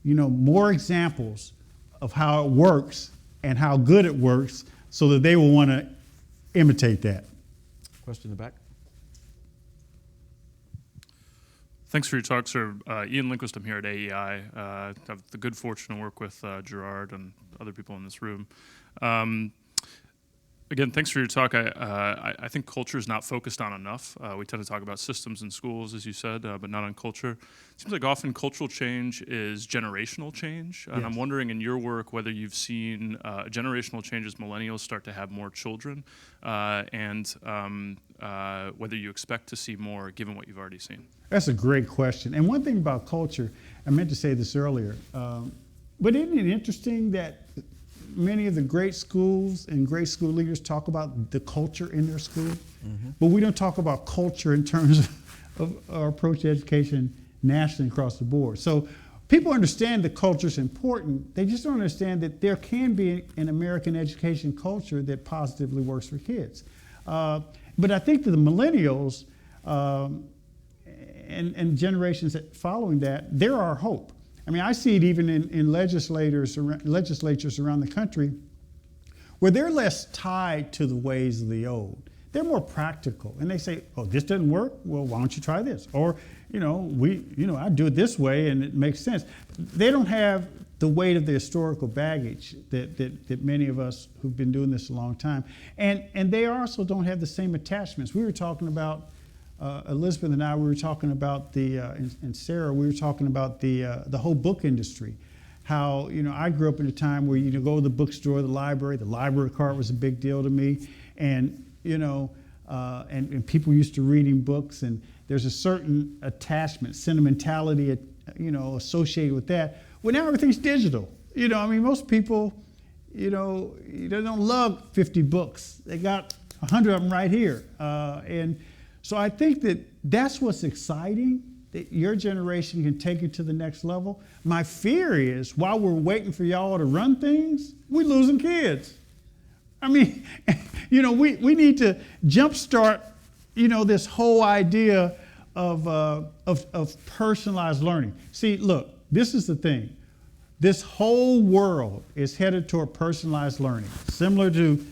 Speaker 2: more examples of how it works and how good it works so that they will want to imitate that.
Speaker 1: Question in the back.
Speaker 6: Thanks for your talk, sir. Ian Lindquist, I'm here at AEI. I have the good fortune to work with Gerard and other people in this room. Again, thanks for your talk. I think culture is not focused on enough. We tend to talk about systems in schools, as you said, but not on culture. It seems like often cultural change is generational change. And
Speaker 2: Yes.
Speaker 6: I'm wondering in your work whether you've seen generational change as millennials start to have more children and whether you expect to see more given what you've already seen.
Speaker 2: That's a great question. And one thing about culture, I meant to say this earlier, but isn't it interesting that many of the great schools and great school leaders talk about the culture in their school, but we don't talk about culture in terms of our approach to education nationally across the board. So people understand that culture is important. They just don't understand that there can be an American education culture that positively works for kids. But I think that the millennials and generations that following that, they're our hope. I mean, I see it even in legislatures around the country where they're less tied to the ways of the old. They're more practical, and they say, "Oh, this doesn't work. Well, why don't you try this?" Or, I do it this way, and it makes sense. They don't have the weight of the historical baggage that many of us who've been doing this a long time, and they also don't have the same attachments. We were talking about. Elizabeth and I, we were talking about and Sarah, we were talking about the whole book industry. How, I grew up in a time where you go to the bookstore, the library card was a big deal to me. And, and people used to reading books, and there's a certain attachment, sentimentality, associated with that. Well, now everything's digital. Most people, they don't love 50 books. They got 100 of them right here. So I think that's what's exciting, that your generation can take it to the next level. My fear is, while we're waiting for y'all to run things, we're losing kids. I mean, we need to jumpstart, this whole idea of personalized learning. See, look, this is the thing. This whole world is headed toward personalized learning, similar to,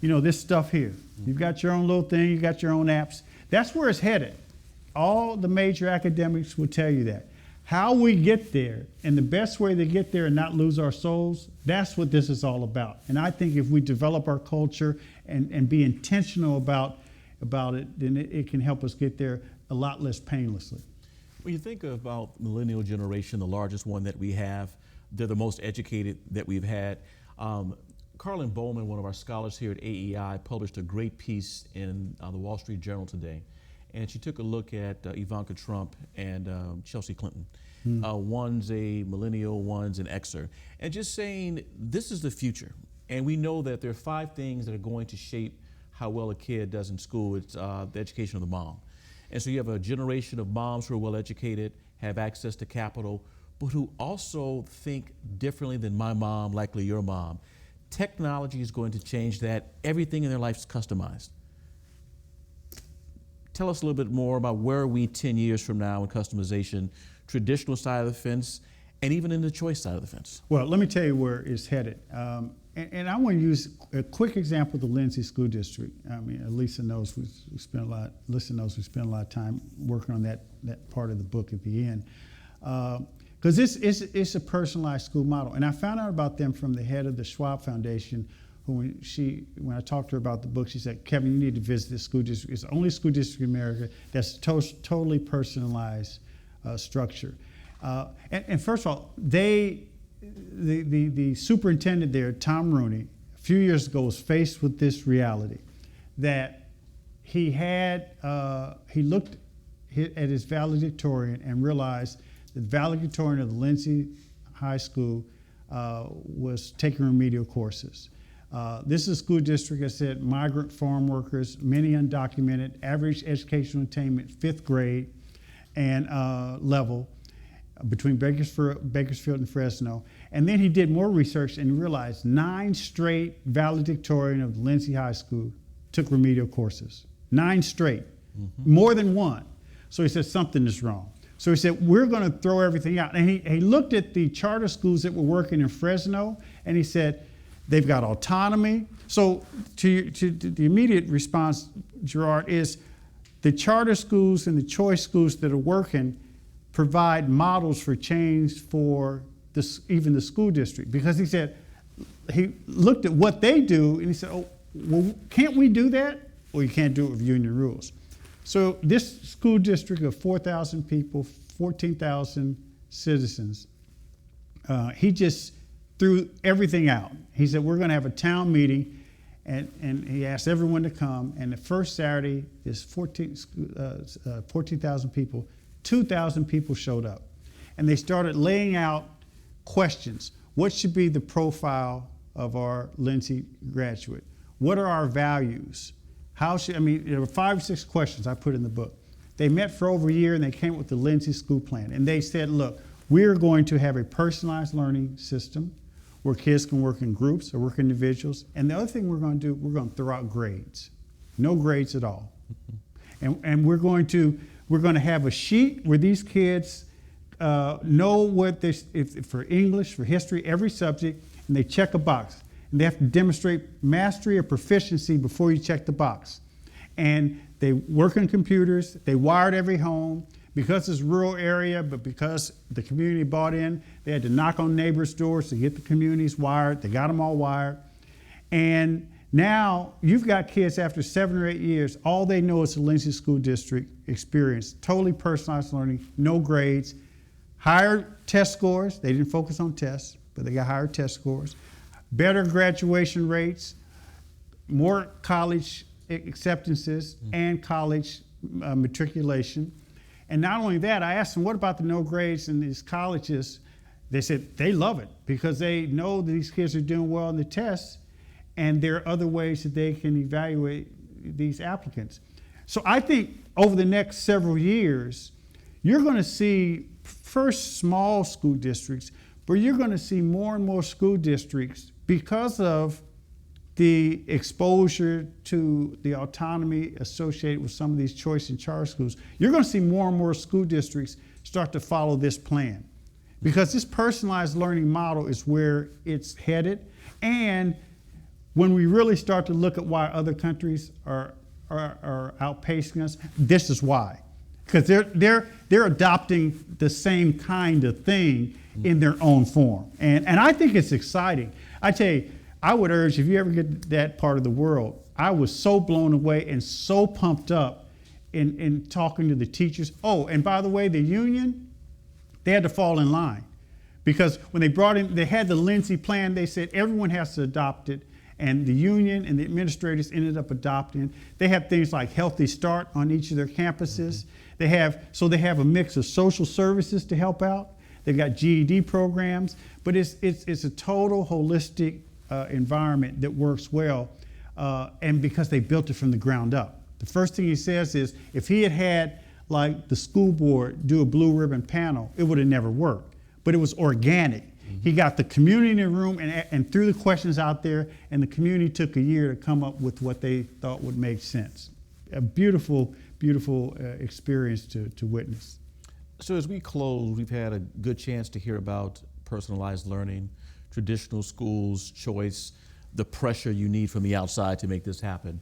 Speaker 2: this stuff here. You've got your own little thing, you've got your own apps. That's where it's headed. All the major academics will tell you that. How we get there, and the best way to get there and not lose our souls, that's what this is all about. And I think if we develop our culture and be intentional about it, then it can help us get there a lot less painlessly.
Speaker 1: When you think about millennial generation, the largest one that we have, they're the most educated that we've had. Carlin Bowman, one of our scholars here at AEI, published a great piece in the Wall Street Journal today. And she took a look at Ivanka Trump and Chelsea Clinton. One's a millennial, one's an Xer. And just saying, this is the future. And we know that there are 5 things that are going to shape how well a kid does in school. It's the education of the mom. And so you have a generation of moms who are well educated, have access to capital, but who also think differently than my mom, likely your mom. Technology is going to change that. Everything in their life is customized. Tell us a little bit more about where are we 10 years from now in customization, traditional side of the fence, and even in the choice side of the fence.
Speaker 2: Well, let me tell you where it's headed. And I want to use a quick example of the Lindsay School District. I mean, Lisa knows we spent a lot of time working on that part of the book at the end. Because it's a personalized school model. And I found out about them from the head of the Schwab Foundation, who when I talked to her about the book, she said, Kevin, you need to visit this school district. It's the only school district in America that's totally personalized structure. And first of all, the superintendent there, Tom Rooney, a few years ago was faced with this reality that he looked at his valedictorian and realized that the valedictorian of the Lindsay High School was taking remedial courses. This is a school district that said migrant farm workers, many undocumented, average educational attainment, 5th grade and level, between Bakersfield and Fresno. And then he did more research and realized 9 straight valedictorian of Lindsay High School took remedial courses. 9 straight, more than one. So he said something is wrong. So he said, we're going to throw everything out. And he looked at the charter schools that were working in Fresno, and he said, they've got autonomy. So to the immediate response, Gerard, is the charter schools and the choice schools that are working provide models for change for even the school district. Because he said, he looked at what they do and he said, oh, well, can't we do that? Well, you can't do it with union rules. So this school district of 4,000 people, 14,000 citizens, he just threw everything out. He said, we're gonna have a town meeting, and he asked everyone to come, and the first Saturday is 14,000 people, 2,000 people showed up. And they started laying out questions. What should be the profile of our Lindsay graduate? What are our values? There were 5 or 6 questions I put in the book. They met for over a year and they came up with the Lindsay School Plan. And they said, look, we're going to have a personalized learning system where kids can work in groups or work individuals. And the other thing we're going to do, we're going to throw out grades. No grades at all. And we're going to have a sheet where these kids know what for English, for history, every subject, and they check a box. And they have to demonstrate mastery or proficiency before you check the box. And they work on computers, they wired every home. Because it's a rural area, but because the community bought in, they had to knock on neighbors' doors to get the communities wired. They got them all wired. And now you've got kids after 7 or 8 years, all they know is the Lindsay School District experience, totally personalized learning, no grades, higher test scores. They didn't focus on tests, but they got higher test scores, better graduation rates, more college acceptances and college matriculation. And not only that, I asked them, what about the no grades in these colleges? They said they love it because they know that these kids are doing well in the tests, and there are other ways that they can evaluate these applicants. So I think over the next several years, you're going to see first small school districts, but you're going to see more and more school districts because of the exposure to the autonomy associated with some of these choice and charter schools. You're going to see more and more school districts start to follow this plan because this personalized learning model is where it's headed. And when we really start to look at why other countries are outpacing us, this is why. Because they're adopting the same kind of thing in their own form. And I think it's exciting. I tell you, I would urge, if you ever get to that part of the world, I was so blown away and so pumped up in talking to the teachers. Oh, and by the way, the union, they had to fall in line. Because when they brought in, they had the Lindsay plan, they said everyone has to adopt it. And the union and the administrators ended up adopting. They have things like Healthy Start on each of their campuses. They have a mix of social services to help out. They've got GED programs, but it's a total holistic environment that works well, and because they built it from the ground up. The first thing he says is, if he had had like the school board do a blue ribbon panel, it would have never worked. But it was organic. He got the community in the room and threw the questions out there, and the community took a year to come up with what they thought would make sense. A beautiful, beautiful experience to witness.
Speaker 1: So as we close, we've had a good chance to hear about personalized learning, traditional schools, choice, the pressure you need from the outside to make this happen.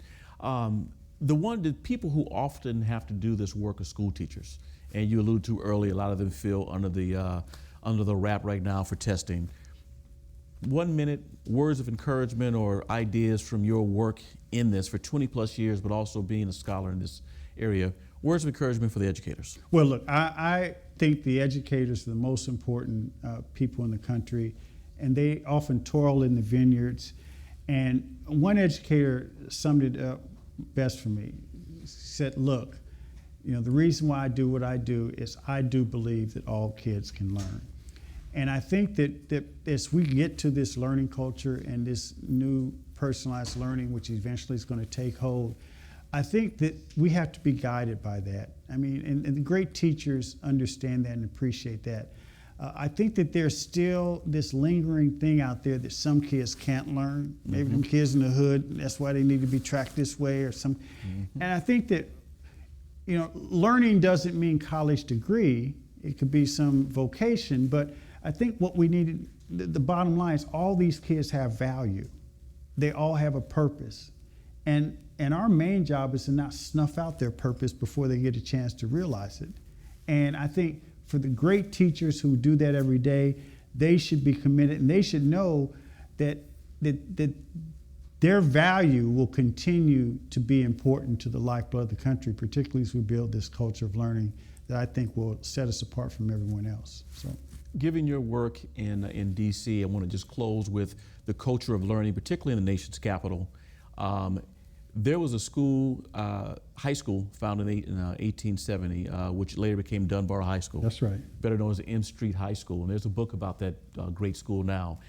Speaker 1: The people who often have to do this work are school teachers. And you alluded to earlier, a lot of them feel under the wrap right now for testing. 1 minute, words of encouragement or ideas from your work in this for 20 plus years, but also being a scholar in this area. Words of encouragement for the educators.
Speaker 2: Well, look, I think the educators are the most important people in the country, and they often toil in the vineyards. And one educator summed it up best for me. He said, look, you know, the reason why I do what I do is I do believe that all kids can learn. And I think that as we get to this learning culture and this new personalized learning, which eventually is going to take hold, I think that we have to be guided by that. I mean, and the great teachers understand that and appreciate that. I think that there's still this lingering thing out there that some kids can't learn. Maybe them kids in the hood, that's why they need to be tracked this way or some. And I think that, you know, learning doesn't mean college degree. It could be some vocation, but I think what we need, the bottom line is all these kids have value. They all have a purpose. And our main job is to not snuff out their purpose before they get a chance to realize it. And I think for the great teachers who do that every day, they should be committed, and they should know that their value will continue to be important to the lifeblood of the country, particularly as we build this culture of learning that I think will set us apart from everyone else. So,
Speaker 1: given your work in D.C., I want to just close with the culture of learning, particularly in the nation's capital. There was a school, high school, founded in 1870, which later became Dunbar High School.
Speaker 2: that's right.
Speaker 1: Better known as M Street High School. And there's a book about that great school now.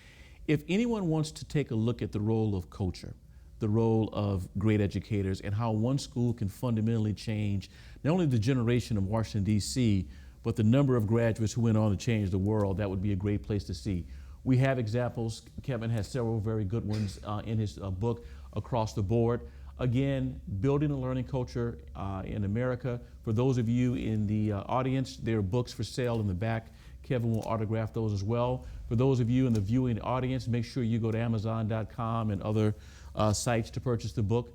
Speaker 1: If anyone wants to take a look at the role of culture, the role of great educators, and how one school can fundamentally change not only the generation of Washington, D.C., but the number of graduates who went on to change the world, that would be a great place to see. We have examples. Kevin has several very good ones in his book across the board. Again, building a learning culture in America. For those of you in the audience, there are books for sale in the back. Kevin will autograph those as well. For those of you in the viewing audience, make sure you go to Amazon.com and other sites to purchase the book.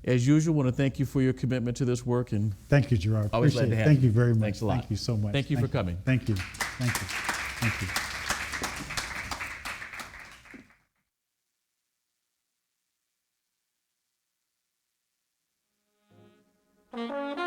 Speaker 1: As usual, I want to thank you for your commitment to this work. And
Speaker 2: Thank you, Gerard.
Speaker 1: always glad
Speaker 2: Appreciate
Speaker 1: to
Speaker 2: it.
Speaker 1: have
Speaker 2: Thank you very much.
Speaker 1: Thanks a lot.
Speaker 2: Thank you so much.
Speaker 1: Thank you for coming.
Speaker 2: Thank you. Thank you. Thank you.
Speaker 3: Thank you.